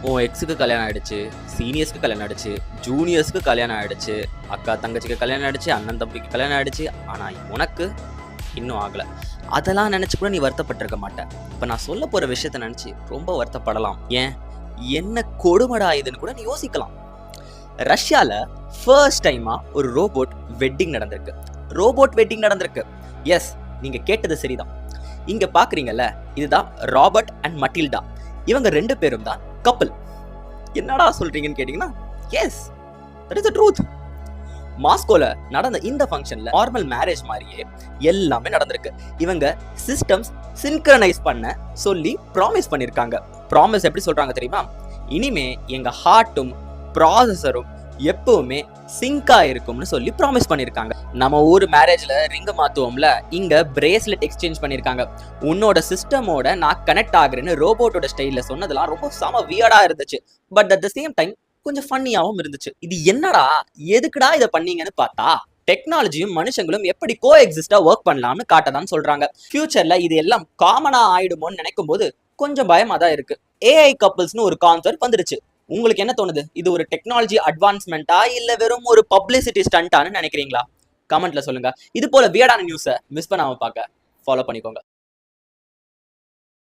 உன் எக்ஸுக்கு கல்யாணம் ஆயிடுச்சு, சீனியர்ஸ்க்கு கல்யாணம் ஆயிடுச்சு, ஜூனியர்ஸ்க்கு கல்யாணம் ஆயிடுச்சு, அக்கா தங்கச்சிக்கு கல்யாணம் ஆயிடுச்சு, அண்ணன் தம்பிக்கு கல்யாணம் ஆயிடுச்சு. ஆனா உனக்கு இன்னும் ஆகல. அதெல்லாம் நினைச்சு கூட நீ வருத்தப்பட்டிருக்க மாட்ட. இப்ப நான் சொல்ல போற விஷயத்த நினைச்சு ரொம்ப வருத்தப்படலாம். ஏன், என்ன கொடுமடா இதுன்னு கூட நீ யோசிக்கலாம். ரஷ்யால ஃபர்ஸ்ட் டைமா ஒரு ரோபோட் வெட்டிங் நடந்திருக்கு. ரோபோட் வெட்டிங் நடந்திருக்கு. எஸ், நீங்க கேட்டது சரிதான். இங்க பாக்குறீங்கல்ல, இதுதான் ராபர்ட் அண்ட் மட்டில்டா. இவங்க 2 பேரும் தான் கப்பல். என்னடா சொல்றீங்கன்னு கேட்டீங்கன்னா, yes, that is the truth. மாஸ்கோல நடந்த இந்த ஃபங்க்ஷன்ல நார்மல் மேரேஜ் மாதிரியே எல்லாமே நடந்திருக்கு. இவங்க சிஸ்டம்ஸ் சின்க்ரனைஸ் பண்ண சொல்லி ப்ராமிஸ் பண்ணிருக்காங்க. ப்ராமிஸ் எப்படி சொல்றாங்க தெரியுமா? இனிமே எங்க ஹார்ட்டும் ப்ராசஸரும் எப்பவுமே சிங்கா இருக்கும்னு சொல்லி ப்ராமிஸ் பண்ணிருக்காங்க. நம்ம ஊர் மேரேஜ்ல ரிங்க மாத்துவோம்ல, இங்க பிரேஸ்லெட் எக்ஸ்சேஞ்ச் பண்ணிருக்காங்க. உன்னோட சிஸ்டமோட நான் கனெக்ட் ஆகுறேன்னு ரோபோட்டோட ஸ்டைல்ல சொன்னதெல்லாம் ரொம்ப செம வியர்டா இருந்துச்சு. But at the same time கொஞ்சம் ஃபன்னியாவும் இருந்துச்சு. இது என்னடா, எதுக்குடா இதை பண்ணீங்கன்னு பார்த்தா, டெக்னாலஜியும் மனுஷங்களும் எப்படி கோ எக்ஸிஸ்டா ஒர்க் பண்ணலாம்னு காட்டதான் சொல்றாங்க. ஃபியூச்சர்ல இது எல்லாம் காமனா ஆயிடுமோன்னு நினைக்கும் போது கொஞ்சம் பயமா தான் இருக்கு. ஏஐ கப்பிள்ஸ்னு ஒரு கான்செப்ட் வந்துருச்சு. உங்களுக்கு என்ன தோணுது? இது ஒரு டெக்னாலஜி அட்வான்ஸ்மெண்டா இல்ல வெறும் ஒரு பப்ளிசிட்டி ஸ்டண்டான்னு நினைக்கிறீங்களா? கமெண்ட்ல சொல்லுங்க. இது போல வியர்டான நியூஸை மிஸ் பண்ணாம பார்க்க ஃபாலோ பண்ணிக்கோங்க.